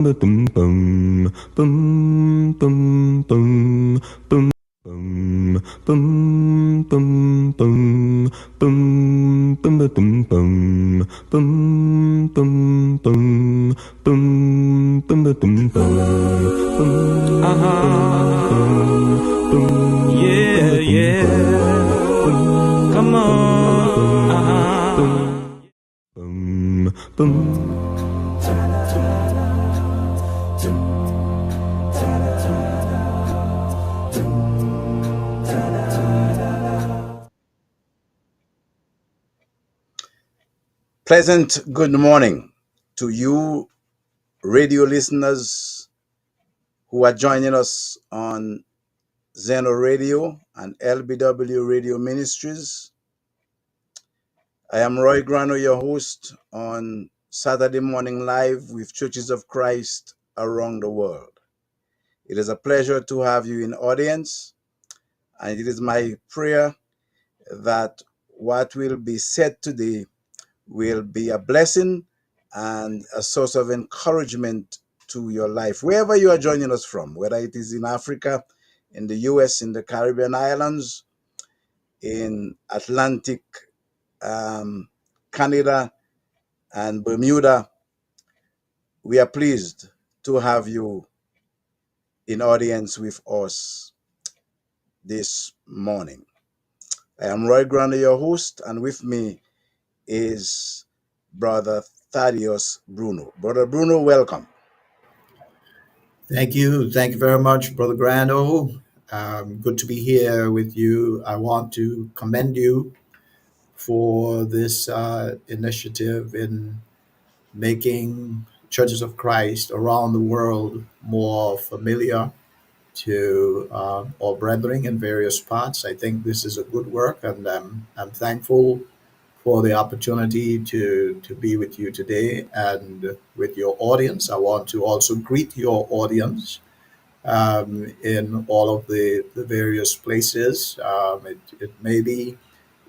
Bum bum bum bum bum bum bum bum bum bum bum bum bum bum bum bum bum bum bum bum Yeah, yeah. Come on. bum bum. Pleasant good morning to you, radio listeners who are joining us on Zeno Radio and LBW Radio Ministries. I am Roy Graneau, your host on Saturday Morning Live with Churches of Christ around the world. It is a pleasure to have you in audience, and it is my prayer that what will be said today will be a blessing and a source of encouragement to your life, wherever you are joining us from, whether it is in Africa, in the US, in the Caribbean islands, in Atlantic, Canada, and Bermuda. We are pleased to have you in audience with us this morning. I am Roy Graneau, your host, and with me is Brother Thaddeus Bruno. Brother Bruno, welcome. Thank you. Thank you very much, Brother Graneau. Good to be here with you. I want to commend you for this initiative in making churches of Christ around the world more familiar to all brethren in various parts. I think this is a good work, and I'm thankful for the opportunity to be with you today and with your audience. I want to also greet your audience in all of the various places. It may be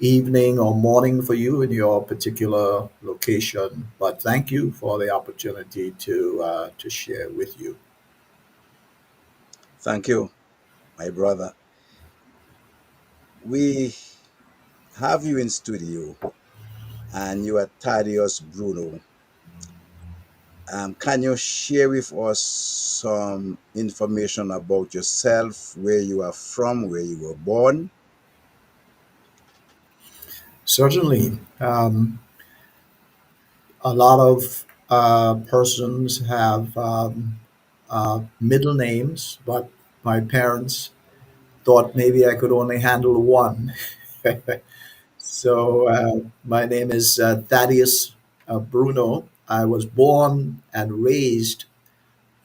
evening or morning for you in your particular location, but thank you for the opportunity to share with you. Thank you, my brother. We have you in studio, and you are Thaddeus Bruno. Can you share with us some information about yourself, where you are from, where you were born? Certainly, a lot of persons have middle names, but my parents thought maybe I could only handle one. So my name is Thaddeus Bruno. I was born and raised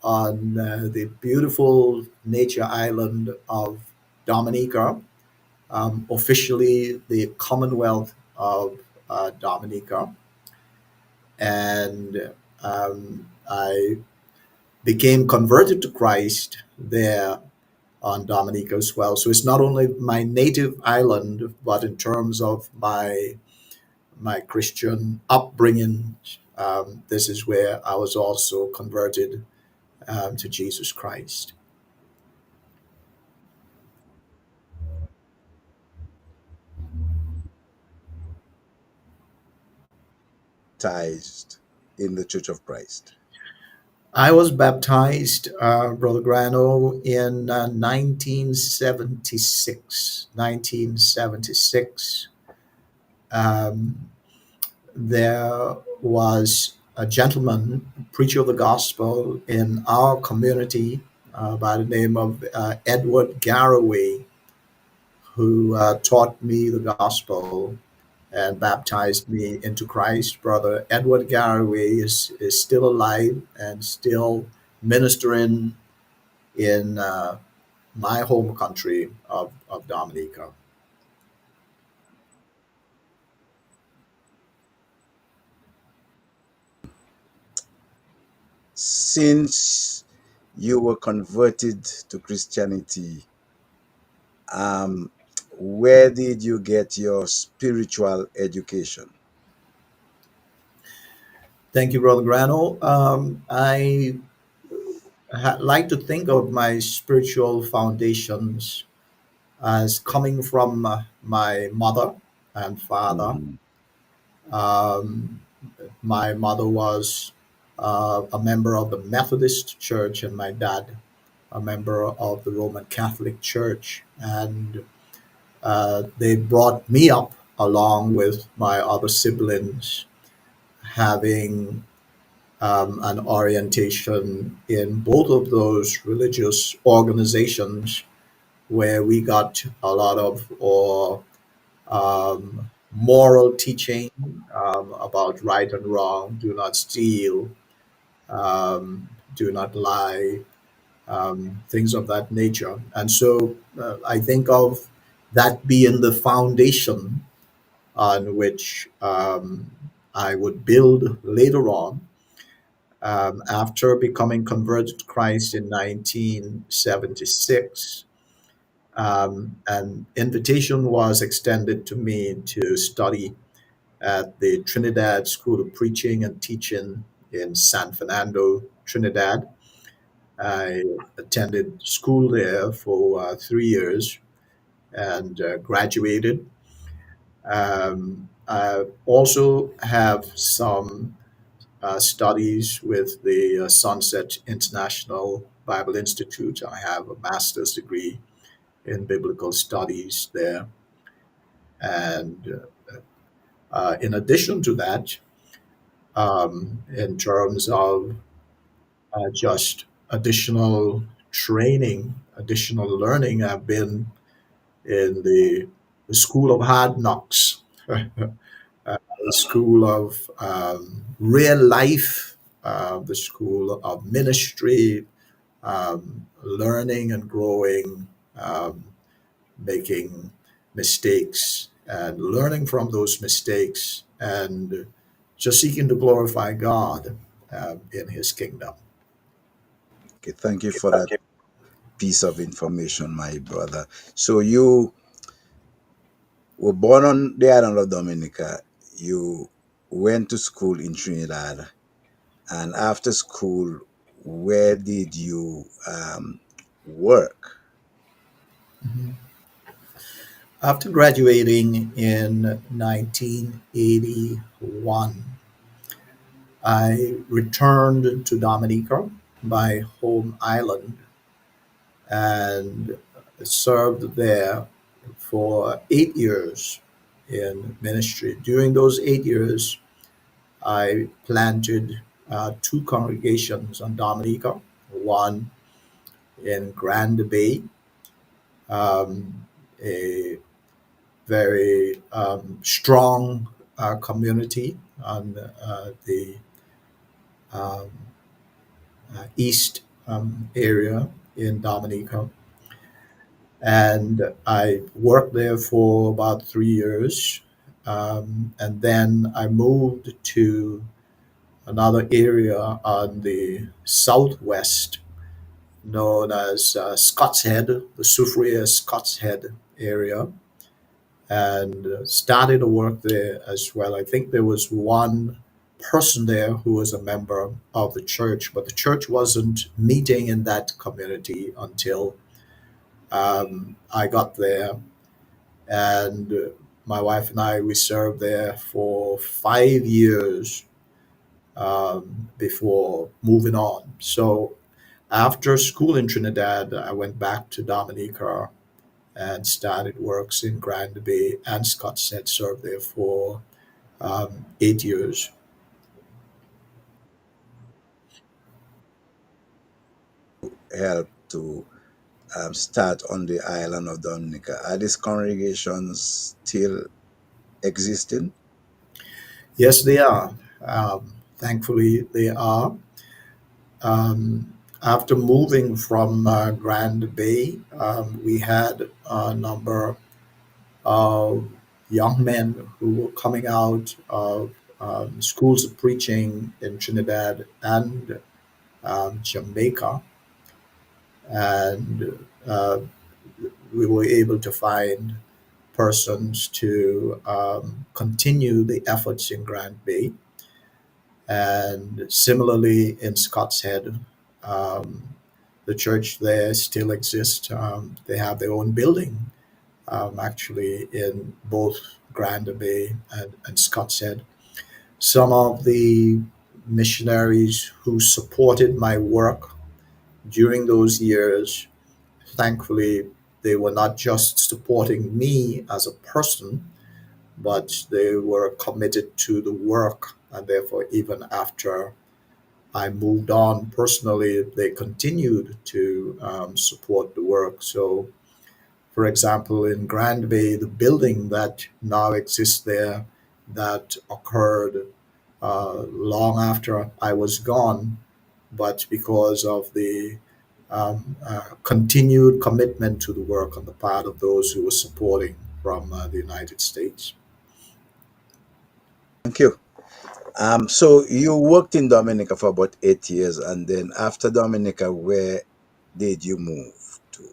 on the beautiful nature island of Dominica, officially the Commonwealth of Dominica. And I became converted to Christ there on Dominica as well. So it's not only my native island, but in terms of my Christian upbringing, this is where I was also converted to Jesus Christ. Baptized in the Church of Christ. I was baptized, Brother Grano, in 1976. 1976. Um, there was a gentleman, preacher of the gospel in our community by the name of Edward Garraway, who taught me the gospel and baptized me into Christ. Brother Edward Garraway is still alive and still ministering in my home country of Dominica. Since you were converted to Christianity, um, where did you get your spiritual education? Thank you, Brother Grano. I like to think of my spiritual foundations as coming from my mother and father. Mhm. Um, my mother was a member of the Methodist Church, and my dad a member of the Roman Catholic Church. And they brought me up along with my other siblings, having an orientation in both of those religious organizations where we got a lot of moral teaching about right and wrong, do not steal, do not lie, things of that nature. And so I think of that being the foundation on which I would build later on. After becoming converted to Christ in 1976, an invitation was extended to me to study at the Trinidad School of Preaching and Teaching in San Fernando, Trinidad. I attended school there for 3 years and graduated. I also have some studies with the Sunset International Bible Institute. I have a master's degree in biblical studies there. And in addition to that, in terms of just additional training, additional learning, I've been in the School of Hard Knocks, the School of Real Life, the School of Ministry, learning and growing, um, making mistakes and learning from those mistakes and just seeking to glorify God in His kingdom. Okay, thank you for that piece of information, my brother. So you were born on the island of Dominica. You went to school in Trinidad, and after school, where did you work? After graduating in 1981, I returned to Dominica, my home island, and served there for 8 years in ministry. During those 8 years, I planted two congregations on Dominica, one in Grand Bay, a very strong community on the um, east area in Dominica. And I worked there for about 3 years. And then I moved to another area on the southwest known as Scott's Head, the Soufriere Scott's Head area, and started to work there as well. I think there was one person there who was a member of the church, but the church wasn't meeting in that community until I got there. And my wife and I, we served there for 5 years before moving on. So after school in Trinidad, I went back to Dominica and started works in Grand Bay and Scott said served there for 8 years. Help to start on the island of Dominica. Are these congregations still existing? Yes, they are. Thankfully, they are. After moving from Grand Bay, we had a number of young men who were coming out of schools of preaching in Trinidad and Jamaica, and we were able to find persons to continue the efforts in Grand Bay. And similarly in Scott's Head, the church there still exists. They have their own building, actually, in both Grand Bay and Scott's Head. Some of the missionaries who supported my work during those years, thankfully, they were not just supporting me as a person, but they were committed to the work. And therefore, even after I moved on personally, they continued to support the work. So, for example, in Grand Bay, the building that now exists there that occurred long after I was gone, but because of the continued commitment to the work on the part of those who were supporting from the United States. Thank you. So you worked in Dominica for about 8 years, and then after Dominica, where did you move to?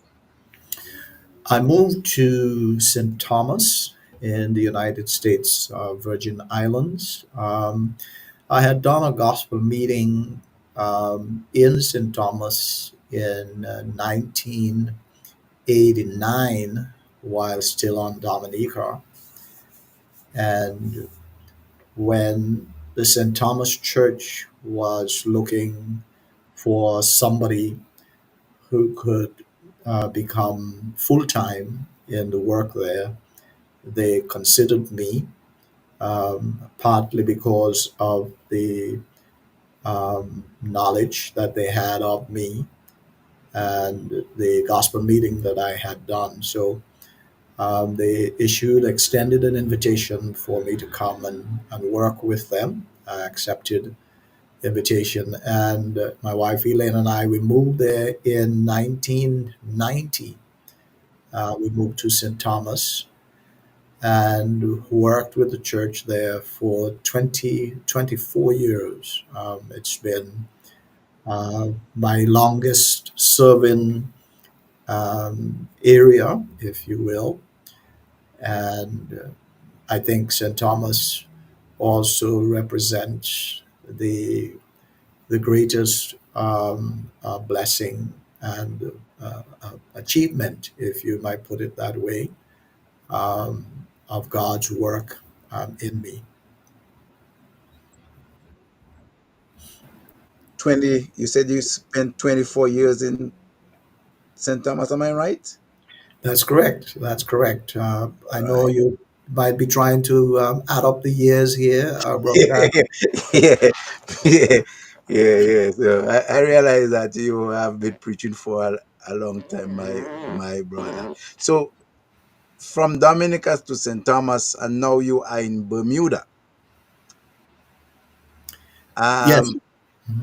I moved to St. Thomas in the United States, Virgin Islands. I had done a gospel meeting in St. Thomas in 1989 while still on Dominica. And when the St. Thomas Church was looking for somebody who could become full time in the work there, they considered me, partly because of the knowledge that they had of me and the gospel meeting that I had done. So they extended an invitation for me to come and work with them. I accepted the invitation, and my wife Elaine and I, we moved there in 1990. We moved to St. Thomas and worked with the church there for 24 years. It's been my longest serving area, if you will. And I think St. Thomas also represents the greatest blessing and achievement, if you might put it that way, of God's work in me. 20, you said you spent 24 years in St. Thomas, am I right? That's correct. That's correct. I All know right. you might be trying to add up the years here, Brother Yeah, Grant. yeah, yeah, yeah. So I realize that you have been preaching for a long time, my brother. So from Dominicas to St. Thomas, and now you are in Bermuda. Yes. Um,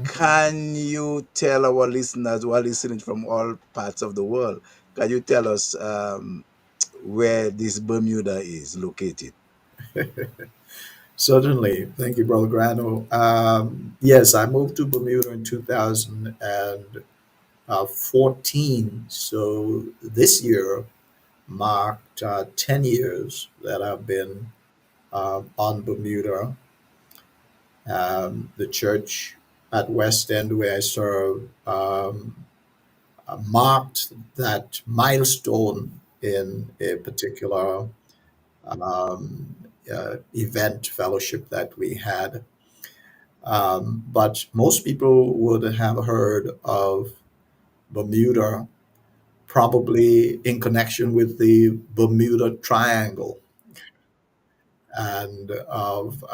can you tell our listeners who are listening from all parts of the world, can you tell us where this Bermuda is located? Certainly. Thank you, Brother Graneau. Yes, I moved to Bermuda in 2014. So this year marked 10 years that I've been on Bermuda. The church at West End, where I serve, marked that milestone in a particular event fellowship that we had. But most people would have heard of Bermuda probably in connection with the Bermuda Triangle and of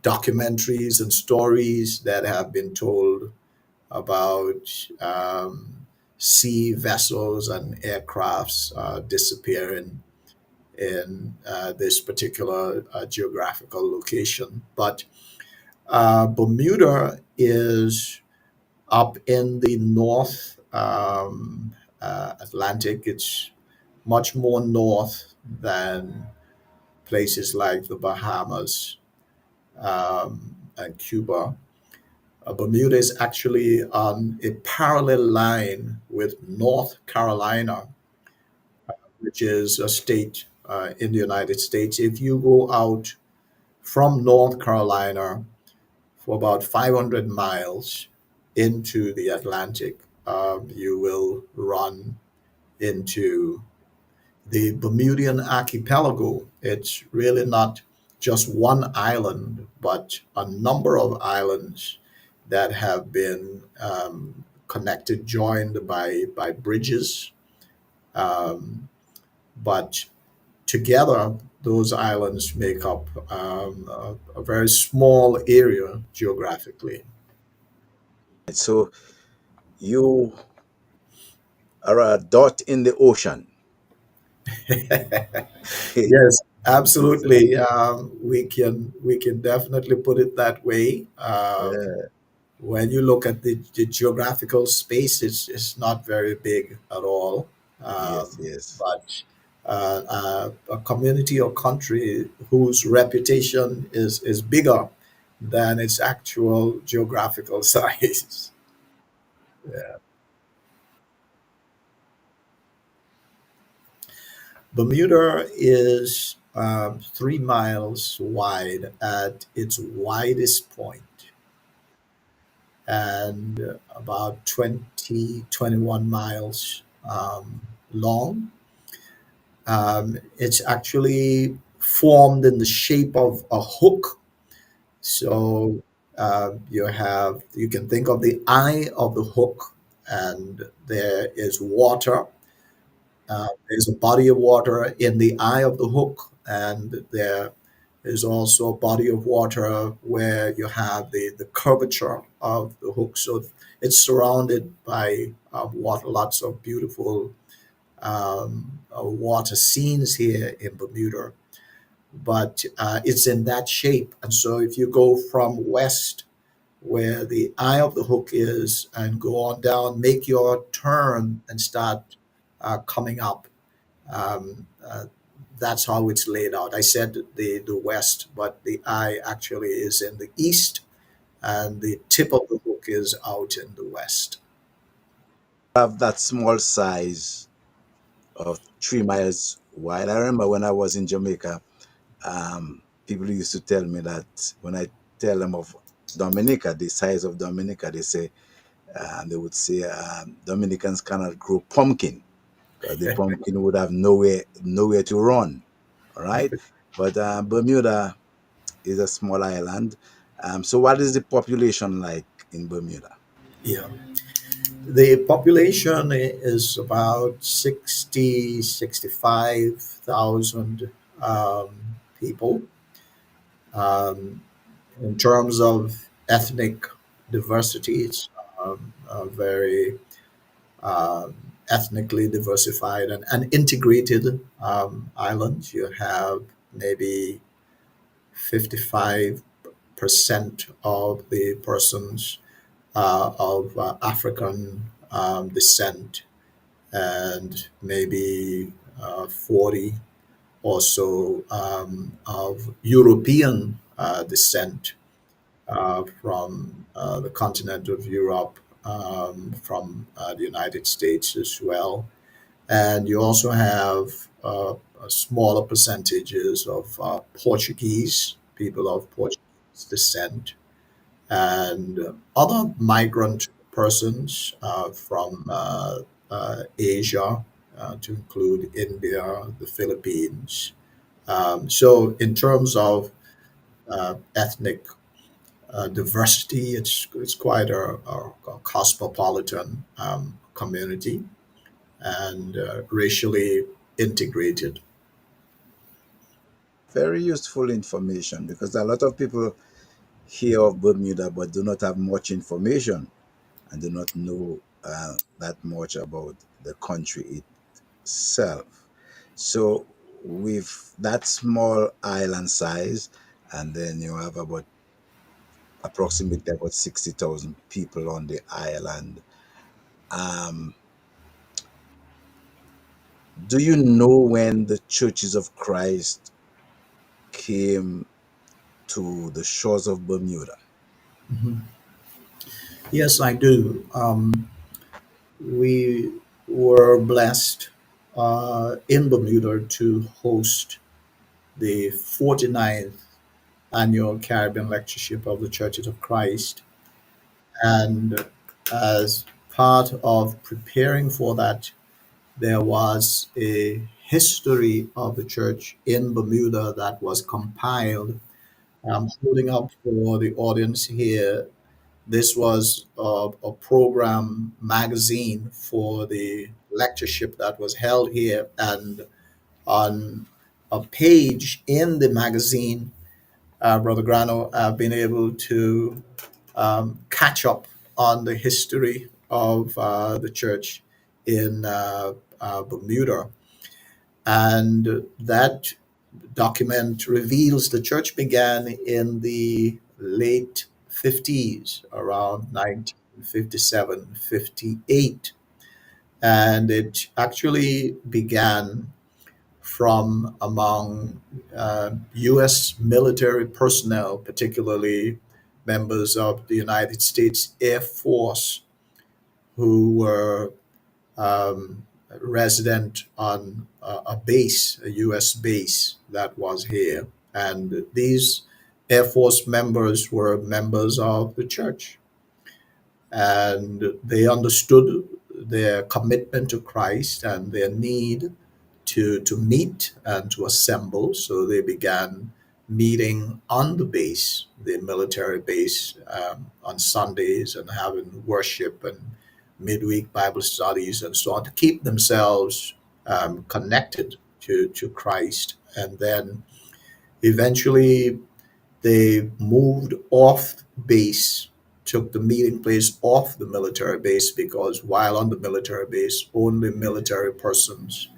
documentaries and stories that have been told about sea vessels and aircrafts disappearing in this particular geographical location. But Bermuda is up in the North Atlantic. It's much more north than places like the Bahamas and Cuba. Bermuda is actually on a parallel line with North Carolina, which is a state in the United States. If you go out from North Carolina for about 500 miles into the Atlantic, you will run into the Bermudian archipelago. It's really not just one island, but a number of islands that have been connected, joined by bridges. Um, but together, those islands make up a very small area geographically. So you are a dot in the ocean. Yes, absolutely. We can definitely put it that way. Yeah, When you look at the geographical space, it's not very big at all. yes, Um, yes. but a community or country whose reputation is bigger than its actual geographical size. Yeah. Bermuda is 3 miles wide at its widest point, and about 21 miles long. It's actually formed in the shape of a hook. So you can think of the eye of the hook, and there is water. There's a body of water in the eye of the hook, and there is also a body of water where you have the curvature of the hook. So it's surrounded by water, lots of beautiful water scenes here in Bermuda. But it's in that shape. And so if you go from west, where the eye of the hook is, and go on down, make your turn and start coming up. Um, uh, that's how it's laid out. I said the west, but the eye actually is in the east, and the tip of the hook is out in the west. Have that small size of 3 miles wide. I remember when I was in Jamaica, people used to tell me that when I tell them of Dominica, the size of Dominica, they would say Dominicans cannot grow pumpkin because the pumpkin would have nowhere to run. All right, but Bermuda is a small island. So what is the population like in Bermuda? Yeah. The population is about 65,000 um, people. Um, in terms of ethnic diversity, it's a very um, ethnically diversified and integrated island. You have maybe 55% of the persons of African descent, and maybe 40 or so of European descent from the continent of Europe, from the United States as well. And you also have smaller percentages of Portuguese, people of Portuguese descent, and other migrant persons from Asia, to include India, the Philippines. So, in terms of ethnic diversity, it's quite a cosmopolitan community, and racially integrated. Very useful information because a lot of people hear of Bermuda but do not have much information and do not know that much about the country itself. So, with that small island size, and then you have about approximately about 60,000 people on the island. Um, do you know when the Churches of Christ came to the shores of Bermuda? Mhm. Yes, I do. We were blessed in Bermuda to host the 49th annual Caribbean Lectureship of the Churches of Christ. And as part of preparing for that, there was a history of the church in Bermuda that was compiled. I'm holding up for the audience here. This was a program magazine for the lectureship that was held here, and on a page in the magazine, Brother Grano, I've been able to catch up on the history of the church in Bermuda. And that document reveals the church began in the late 50s, around 1957, 58. And it actually began from among U.S. military personnel, particularly members of the United States Air Force, who were um, resident on a base, a U.S. base that was here. And these Air Force members were members of the church, and they understood their commitment to Christ and their need to meet and to assemble. So they began meeting on the base, the military base, on Sundays, and having worship and midweek Bible studies and so on, to keep themselves connected to Christ. And then eventually they moved off base, took the meeting place off the military base, because while on the military base, only military persons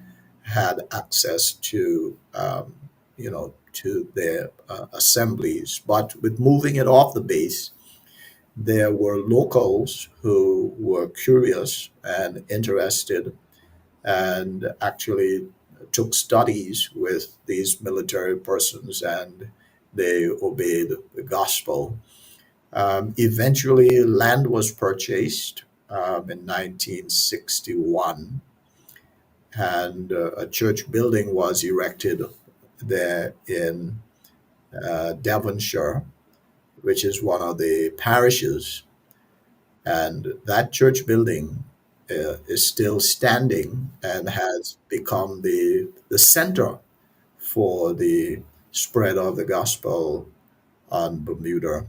had access to, to their assemblies. But with moving it off the base, there were locals who were curious and interested, and actually took studies with these military persons, and they obeyed the gospel. Eventually, land was purchased in 1961, and a church building was erected there in Devonshire, which is one of the parishes. And that church building is still standing and has become the center for the spread of the gospel on Bermuda,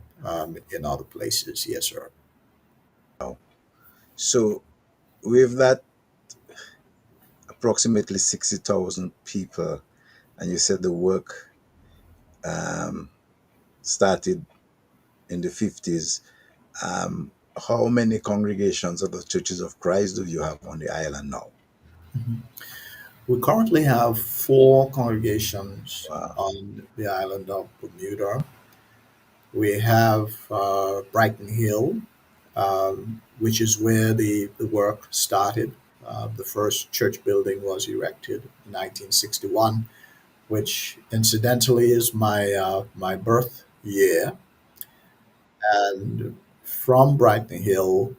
in other places. Yes, sir. So with that approximately 60,000 people, and you said the work um, started in the 50s, um, how many congregations of the Churches of Christ do you have on the island now? We currently have four congregations Wow. on the island of Bermuda. We have Brighton Hill, which is where the work started. The first church building was erected in 1961, which incidentally is my birth year. And from Brighton Hill,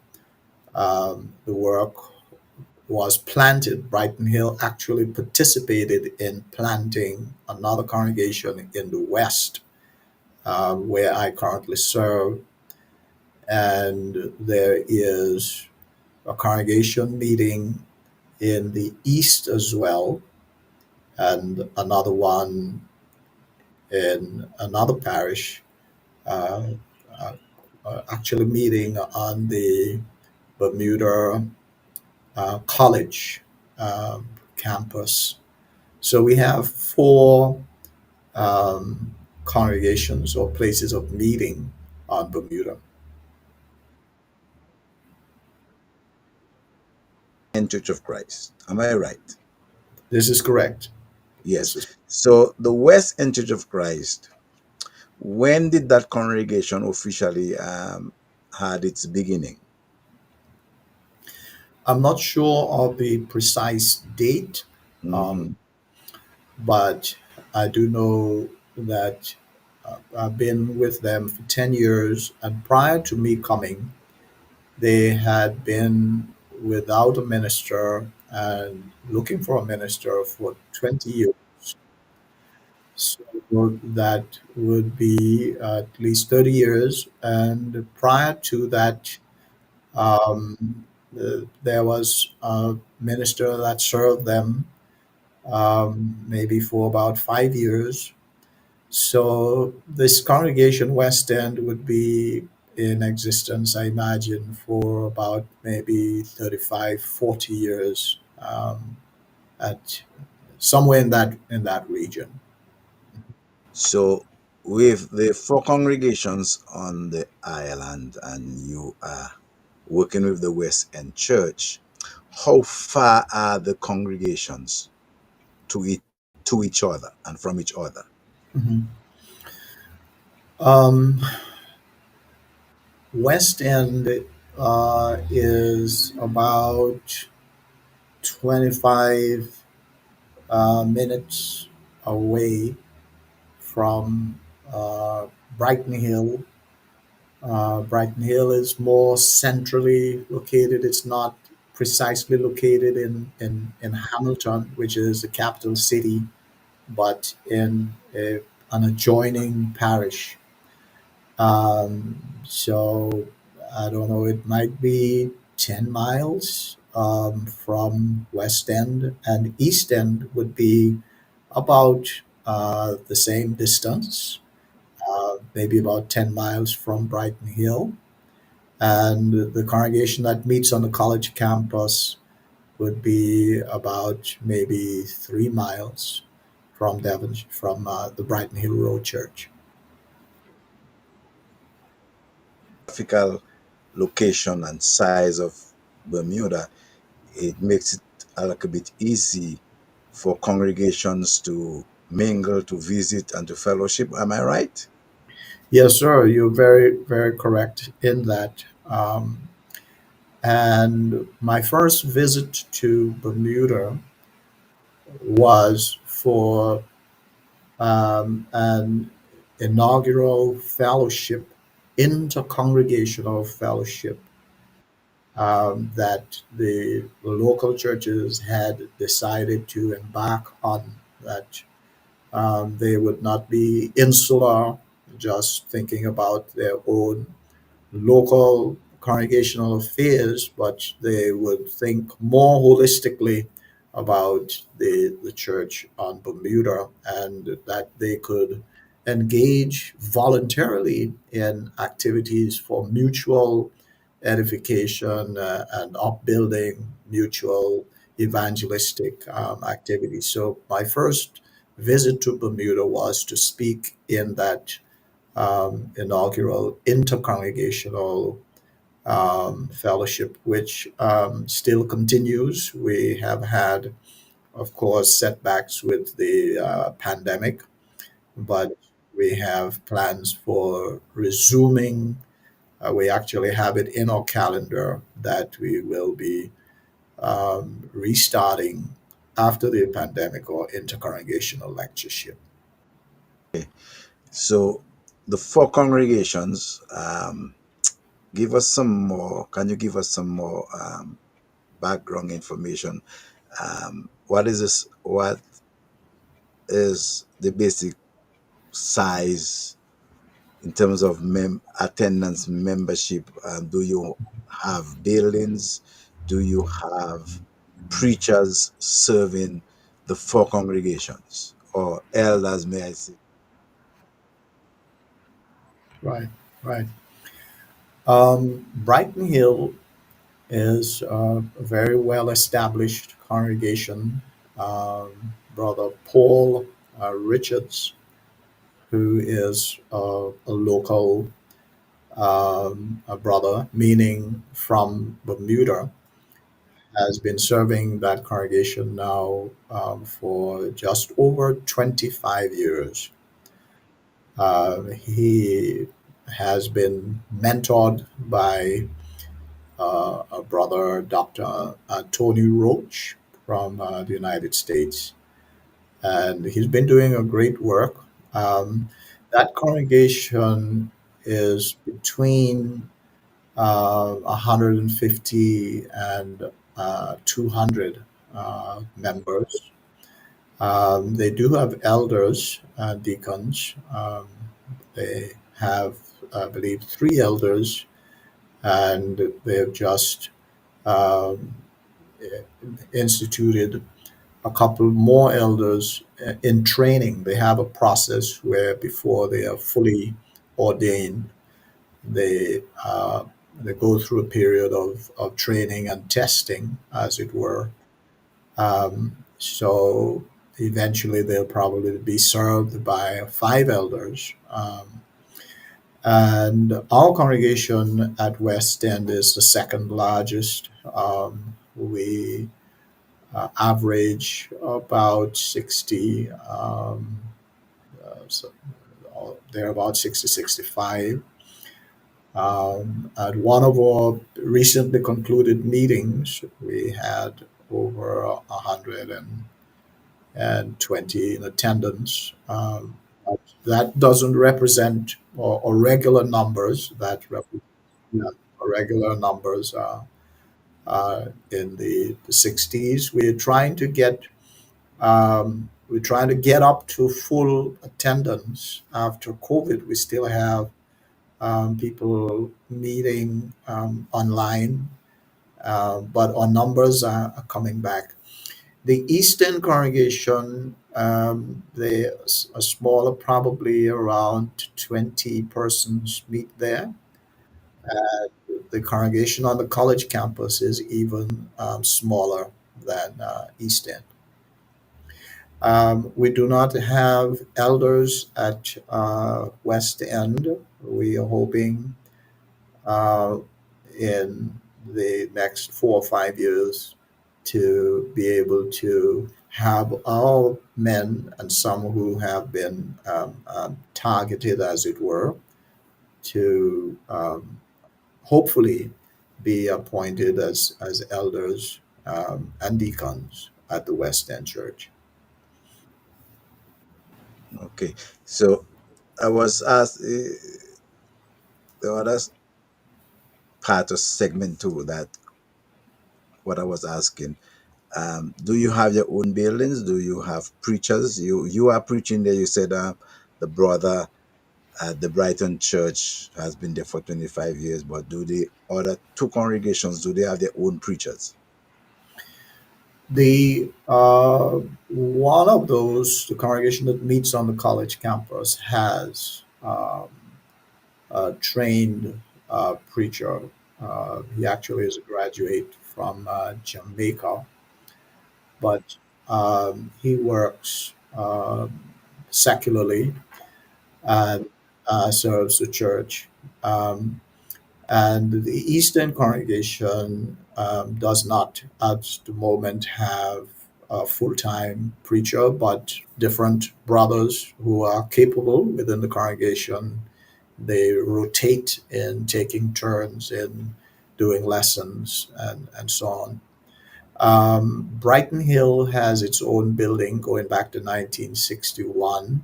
the work was planted. Brighton Hill actually participated in planting another congregation in the west, where I currently serve. And there is a congregation meeting in the east as well, and another one in another parish, uh, uh, actually meeting on the Bermuda College campus. So we have four congregations or places of meeting on Bermuda. And Church of Christ. Am I right? This is correct. Yes. This is So the West End Church of Christ, when did that congregation officially had its beginning? I'm not sure of the precise date, Hmm. um, but I do know that I've been with them for 10 years, and prior to me coming, they had been without a minister and looking for a minister for 20 years. So that would be at least 30 years. And prior to that, there was a minister that served them maybe for about 5 years. So this congregation West End would be in existence, I imagine, for about maybe 35, 40 years, at somewhere in that region. So, with the four congregations on the island, and you are working with the West End Church, how far are the congregations to each other and from each other? Mhm. Um, West End is about 25 minutes away from Brighton Hill. Brighton Hill is more centrally located. It's not precisely located in Hamilton, which is the capital city, but in an adjoining parish. So I don't know, it might be 10 miles from West End, and East End would be about the same distance, maybe about 10 miles from Brighton Hill. And the congregation that meets on the college campus would be about maybe 3 miles from Devon, from the Brighton Hill Road Church. Geographical location and size of Bermuda, it makes it a little bit easy for congregations to mingle, to visit, and to fellowship. Am I right? Yes, sir. You're very, very correct in that. And my first visit to Bermuda was for an inaugural fellowship, intercongregational fellowship, that the local churches had decided to embark on. That they would not be insular, just thinking about their own local congregational affairs, but they would think more holistically about the church on Bermuda, and that they could engage voluntarily in activities for mutual edification and upbuilding, mutual evangelistic activities. So my first visit to Bermuda was to speak in that inaugural intercongregational fellowship, which still continues. We have had, of course, setbacks with the pandemic, but we have plans for resuming. We actually have it in our calendar that we will be restarting after the pandemic or intercongregational lectureship. So, the four congregations, give us some more. Can you give us some more background information? What is this? What is the basic size in terms of attendance, membership? Do you have buildings? Do you have preachers serving the four congregations, or elders, may I say? Right, right. Brighton Hill is a very well established congregation. Brother Paul Richards, who is a local a brother, meaning from Bermuda, has been serving that congregation now for just over 25 years. He has been mentored by a brother, Dr. Tony Roach from the United States, and he's been doing a great work. Um, that congregation is between 150 and 200 members. They do have elders, deacons. They have, I believe, three elders, and they have just um, instituted a couple more elders in training. They have a process where before they are fully ordained, they they go through a period of training and testing, as it were. So eventually they'll probably be served by five elders. And our congregation at West End is the second largest. We average about 60, so they're about 60, 65. At one of our recently concluded meetings, we had over 120 in attendance. But that doesn't represent or regular numbers. That represent regular numbers in the 60s. We're trying to get up to full attendance after COVID. We still have people meeting online, but our numbers are coming back. The Eastern congregation, they are smaller, probably around 20 persons meet there. The congregation on the college campus is even smaller than East End. We do not have elders at West End. We are hoping uh, in the next 4 or 5 years to be able to have all men and some who have been targeted, as it were, to hopefully be appointed as elders and deacons at the West End Church. Okay. So I was asked the other part of segment two, that what I was asking. Do you have your own buildings? Do you have preachers? You are preaching there. You said the brother at the Brighton Church has been there for 25 years. But do the other two congregations, do they have their own preachers? The one of those, the congregation that meets on the college campus, has a trained preacher. He actually is a graduate from Jamaica, but he works secularly and serves the church. Um, and the Eastern congregation does not at the moment have a full time preacher, but different brothers who are capable within the congregation. They rotate in taking turns in doing lessons and so on. Brighton Hill has its own building going back to 1961.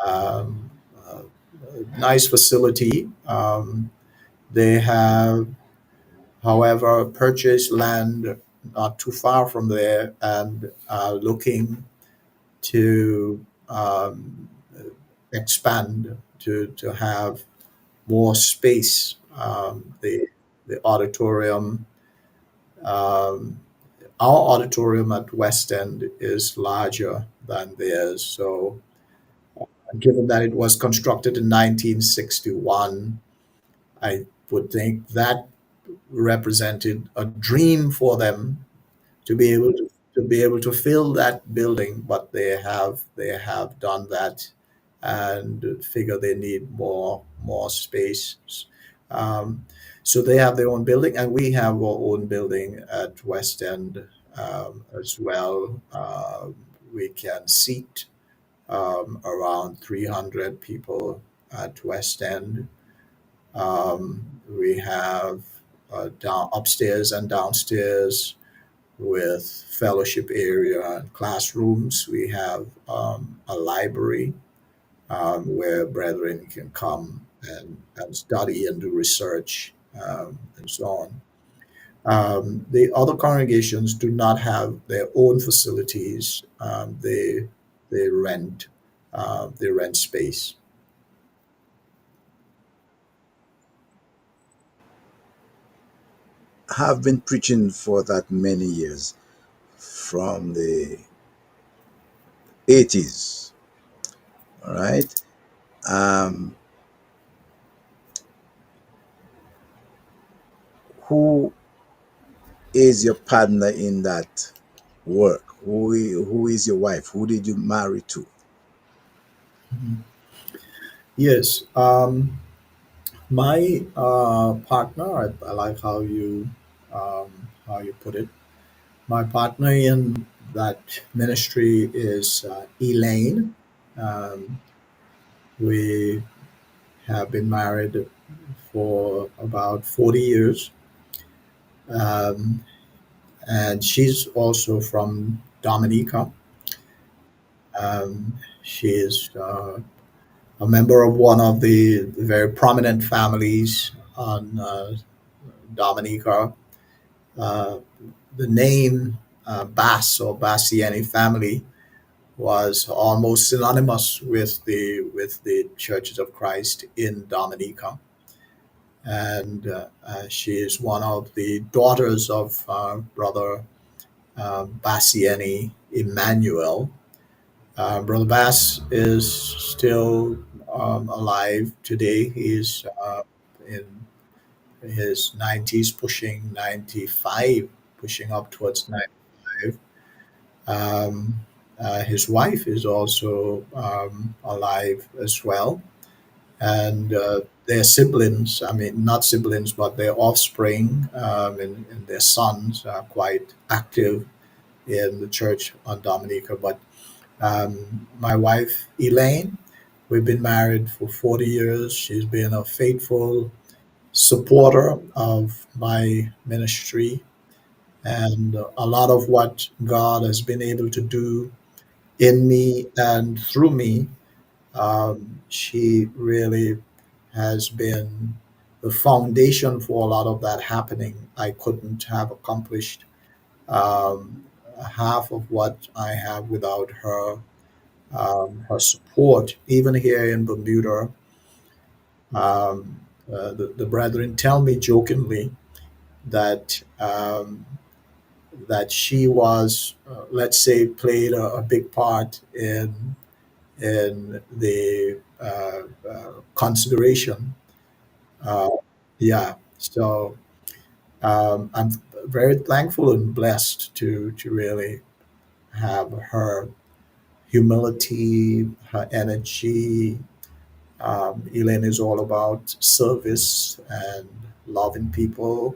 Um, uh, nice facility. They have, however, purchased land not too far from there and are looking to expand to have more space. The auditorium, um, our auditorium at West End is larger than theirs. So, given that it was constructed in 1961, I would think that represented a dream for them to be able to fill that building, but they have done that and figure they need more space. Um, so they have their own building, and we have our own building at West End as well. We can seat around 300 people at West End. We have down upstairs and downstairs with fellowship area and classrooms. We have a library where brethren can come and study and do research and so on. The other congregations do not have their own facilities. They rent space. have been preaching for that many years, from the 80s. All right. Um, who is your partner in that work? Who is your wife? Who did you marry to? Yes. My partner, I like how you put it. My partner in that ministry is Elaine. Um, we have been married for about 40 years. Um, and she's also from Dominica. She is a member of one of the very prominent families on Dominica. Uh, the name Bass or Bassiani family was almost synonymous with the Churches of Christ in Dominica, and she is one of the daughters of Brother Bassiani Emmanuel. Brother Bass is still alive today. He's in his 90s, pushing 95, pushing up towards 95. Um, his wife is also alive as well. And their siblings, I mean, not siblings, but their offspring and their sons are quite active in the church on Dominica. But my wife, Elaine, we've been married for 40 years. She's been a faithful supporter of my ministry, and a lot of what God has been able to do in me and through me. She really has been the foundation for a lot of that happening. I couldn't have accomplished um, half of what I have without her support. Even here in Bermuda, the brethren tell me jokingly that that she was, let's say, played a big part in the consideration. Uh, yeah, so I'm very thankful and blessed to really have her humility, her energy. Elaine is all about service and loving people.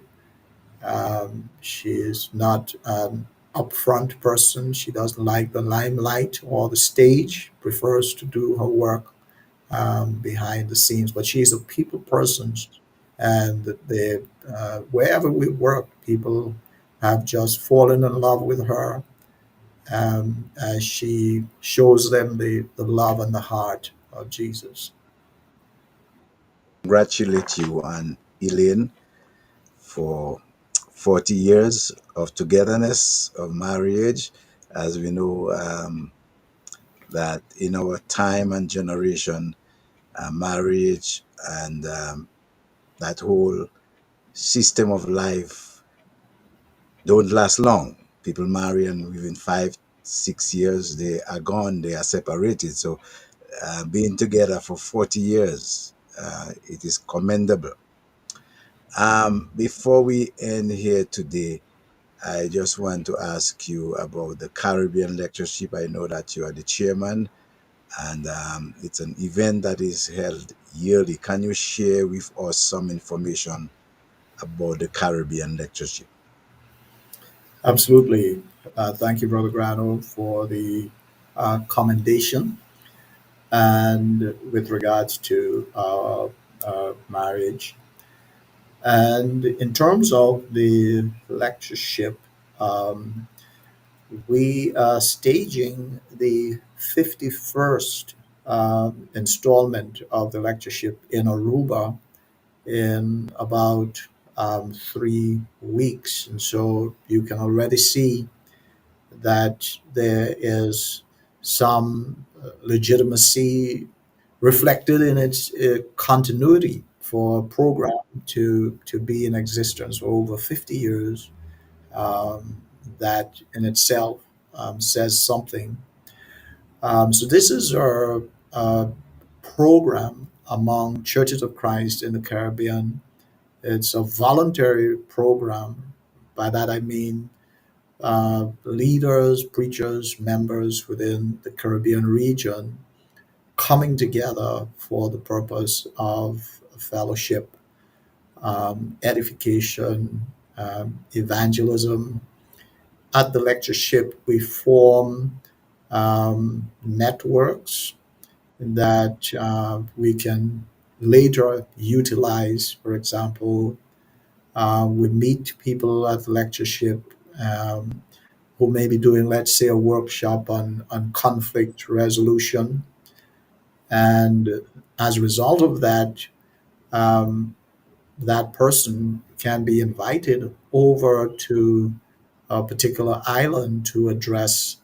She is not an upfront person. She doesn't like the limelight or the stage, prefers to do her work behind the scenes. But she's a people person. And wherever we work, people have just fallen in love with her as she shows them the love and the heart of Jesus. Congratulate you and Elaine for 40 years of togetherness, of marriage. As we know, that in our time and generation, marriage and that whole system of life don't last long. People marry and within 5, 6 years they are gone, they are separated. So being together for 40 years, it is commendable. Before we end here today, I just want to ask you about the Caribbean Lectureship. I know that you are the chairman, and it's an event that is held yearly. Can you share with us some information about the Caribbean Lectureship? Absolutely. Thank you, Brother Grano, for the commendation. And with regards to marriage, and in terms of the lectureship, um, we are staging the 51st installment of the lectureship in Aruba in about 3 weeks. And so you can already see that there is some legitimacy reflected in its continuity for a program to be in existence for over 50 years, that in itself says something. So this is a program among churches of Christ in the Caribbean. It's a voluntary program. By that I mean leaders, preachers, members within the Caribbean region coming together for the purpose of fellowship, edification, evangelism. At the lectureship, we form networks that we can later utilize. For example, we meet people at the lectureship who may be doing, let's say, a workshop on conflict resolution. And as a result of that, um, that person can be invited over to a particular island to address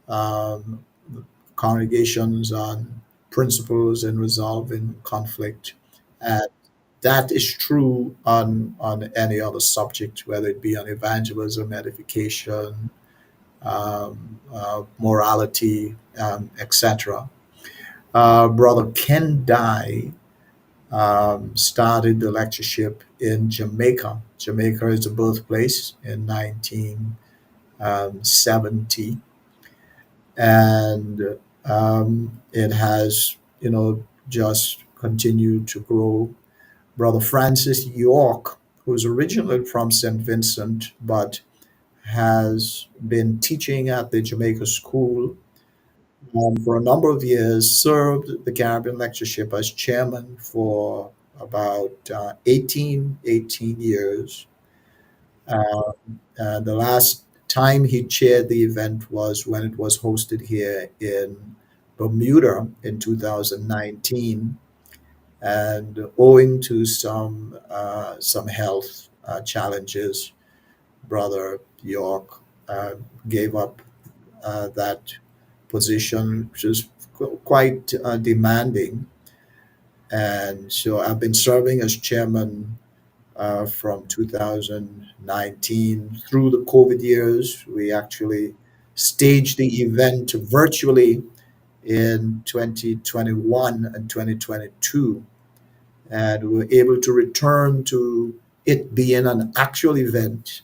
um, congregations on principles in resolving conflict. And that is true on any other subject, whether it be on evangelism, edification, morality, etc. Brother Ken Dye started the lectureship in Jamaica. Jamaica is the birthplace in 1970, and it has, just continued to grow. Brother Francis York, who's originally from St. Vincent, but has been teaching at the Jamaica School for a number of years, served the Caribbean Lectureship as chairman for about 18 years. Uh, the last time he chaired the event was when it was hosted here in Bermuda in 2019. And owing to some health challenges, Brother York gave up that position, which is quite demanding. And so I've been serving as chairman from 2019 through the COVID years. We actually staged the event virtually in 2021 and 2022. And we were able to return to it being an actual event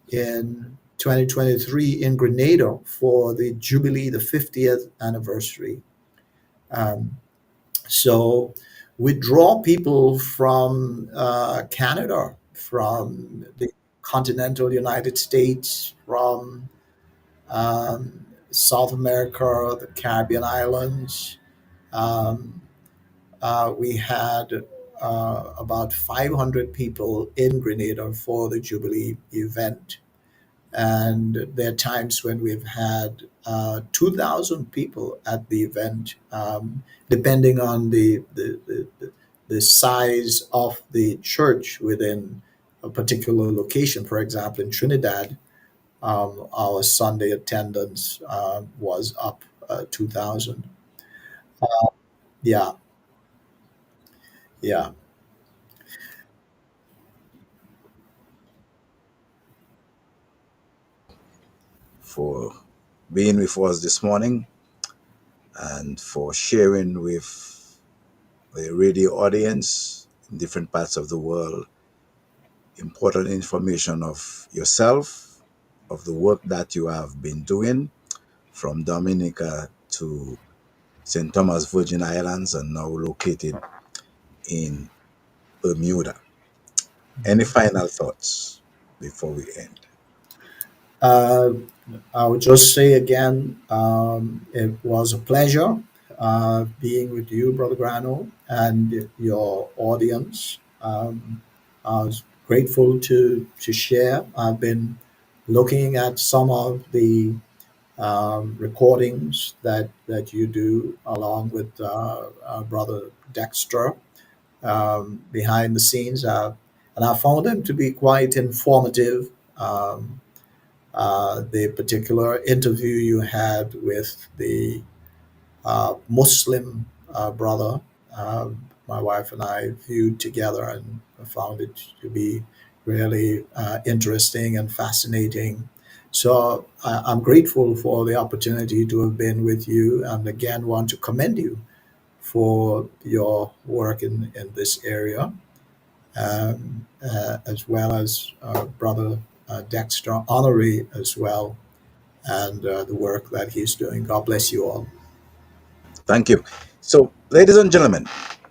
in 2023 in Grenada for the Jubilee, the 50th anniversary. Um, so we draw people from Canada, from the continental United States, from South America, the Caribbean islands. Um, we had about 500 people in Grenada for the Jubilee event. And there are times when we've had 2,000 people at the event, depending on the size of the church within a particular location. For example, in Trinidad, our Sunday attendance was up 2,000. Yeah, yeah. for being with us this morning and for sharing with the radio audience in different parts of the world important information of yourself, of the work that you have been doing from Dominica to St. Thomas Virgin Islands and now located in Bermuda. Any final thoughts before we end? Uh, I would just say again, it was a pleasure being with you, Brother Grano, and your audience. I was grateful to share. I've been looking at some of the recordings that you do along with Brother Dexter behind the scenes, and I found them to be quite informative. The particular interview you had with the Muslim brother. my wife and I viewed together, and found it to be really interesting and fascinating. So I'm grateful for the opportunity to have been with you, and again want to commend you for your work in this area, as well as Brother Dexter Honoré as well, and the work that he's doing. God bless you all. Thank you. So, ladies and gentlemen,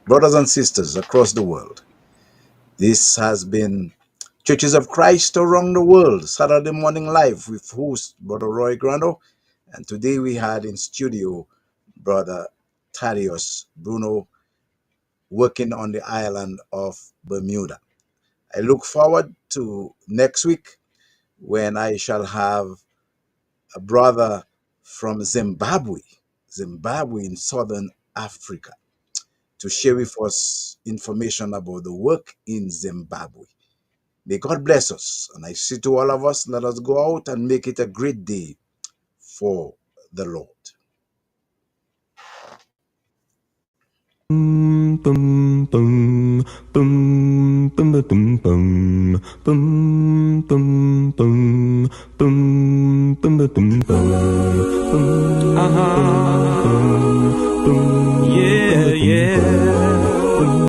brothers and sisters across the world, this has been Churches of Christ around the world, Saturday Morning Live with host Brother Roy Graneau. And today we had in studio Brother Thaddeus Bruno, working on the island of Bermuda. I look forward to next week when I shall have a brother from Zimbabwe in southern Africa, to share with us information about the work in Zimbabwe. May God bless us. And I say to all of us, let us go out and make it a great day for the Lord. Bum bum bum bum bum bum bum bum bum bum bum bum bum bum.